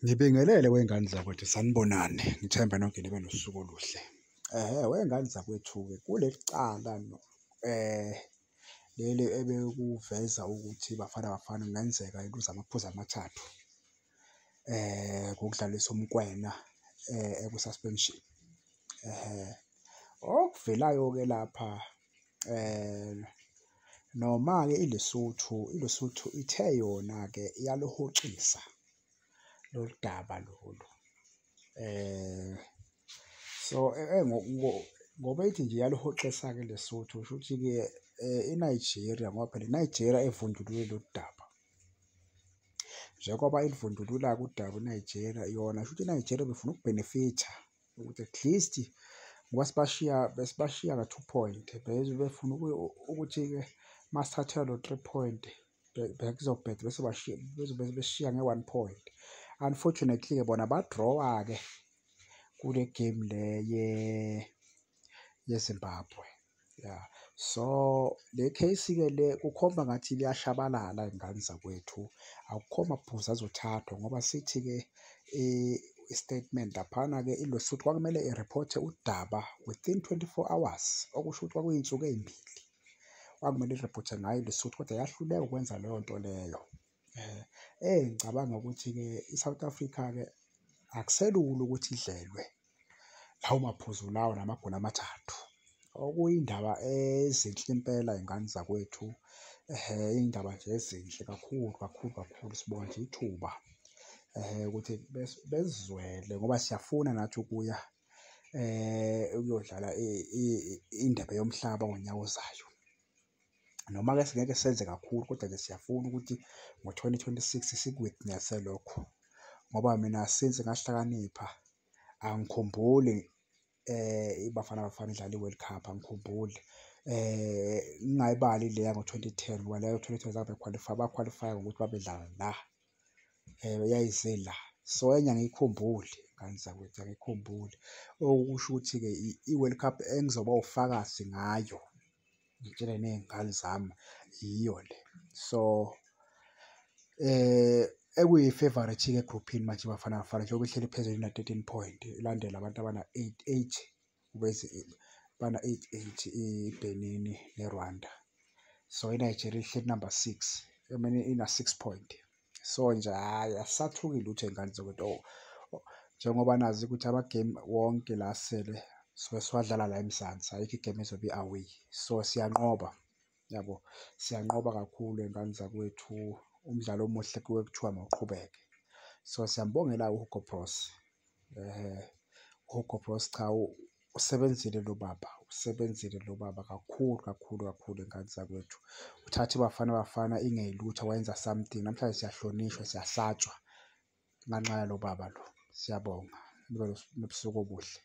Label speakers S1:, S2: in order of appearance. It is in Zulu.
S1: Ngibingelele wey'ngane zakwethu, sanibonani. Ngithemba nonke nibe nosuku oluhle. Wey'ngane zakwethu-ke kuleli cala leli ebekuveza ukuthi Bafana Bafana kungenzeka iluze amaphuzu amathathu ngokudlalisa umkwena eku-suspension. Okuvelayo-ke lapha noma-ke iLesotho ithe yona-ke iyaluhoxisa lolu daba lolu. So ngoba ithi nje iyaluhoxisa-ke iLesotho, kusho ukuthi-ke iNigeria, ngoba phela iNigeria evundulule lolu daba. Njengoba ilivundulula-ke udaba iNigeria, yona kusho ukuthi iNigeria befuna ukubhenefitha ukuthi at least ngoba besibashiya nga-2 point, befuna ukuthi-ke masithathelwa lo 3 point bekuzobheda bese bezobe besishiya nge-1 point. Unfortunately-ke bona ba-draw-ke kule game le yeZimbabwe, ya. So le case-ke le kukhomba ngathi liyashabalala iy'ngane zakwethu, akukho maphuzu azothathwa ngoba sithi-ke i-statement laphana-ke iLesotho kwakumele iriphothe udaba within 24 hours, okusho ukuthi kwakuyinsuku ey'mbili kwakumele iriphothe ngayo iLesotho, kodwa yahluleka ukwenza leyo nto leyo. Ngicabanga ukuthi-ke i-South Africa-ke akuselula ukuthi idlelwe lawo maphuzu lawo namagoli amathathu, okuyindaba ezinhle impela iy'ngane zakwethu. Iy'ndaba nje ezinhle kakhulu kakhulu kakhulu, sibonga nje ithuba ukuthi besizwele ngoba siyafuna nathi ukuya ukuyodlala indebe yomhlaba ngonyaka ozayo. Noma-ke singeke senze kakhulu, kodwa-ke siyafuna ukuthi ngo-2026 siku-witness-e lokho, ngoba mina since ngahlakanipha angikhumbuli iBafana Bafana idlala i-World Cup, angikhumbuli. Ngingayibali le yango-2010 ngoba leyo 2010 zange bakhwalifaya ngokuthi babedlala la, yayize la. So enye angiyikhumbuli ngane zakwethu, angiyikhumbuli. Okusho ukuthi-ke i-World Cup engizoba ufakazi ngayo, ngitshele ney'ngane zami, yiyo le. So ekuyi-favourite-ke egruphini manje iBafana Bafana njengoba ihleli phezulu ina-13 point, ilandela abantu abana-8 bana-8 iBenin neRwanda. So iNigeria ihleli number 6, emane ina-6 point. So nje hhayi asisathuki lutho iy'ngane zakwethu. Njengoba nazi ukuthi ama-game wonke la asele suke siwadlala la eMzansi, ayikho igame ezobe i-away. So siyanqoba, yabo, siyanqoba kakhulu iy'ngane zakwethu. Umdlalo omuhle kuke kuthiwa mawuqhubeke. So siyambongela uHugo Broos. uHugo Broos cha usebenzile lo baba, usebenzile lo baba kakhulu kakhulu kakhulu iy'ngane zakwethu. Uthatha iBafana Bafana ingeyilutho, wayenza something. Namhlanje siyahlonishwa, siyahlatshwa ngenxa yalo baba lo. Siyabonga, nibe nobusuku obuhle.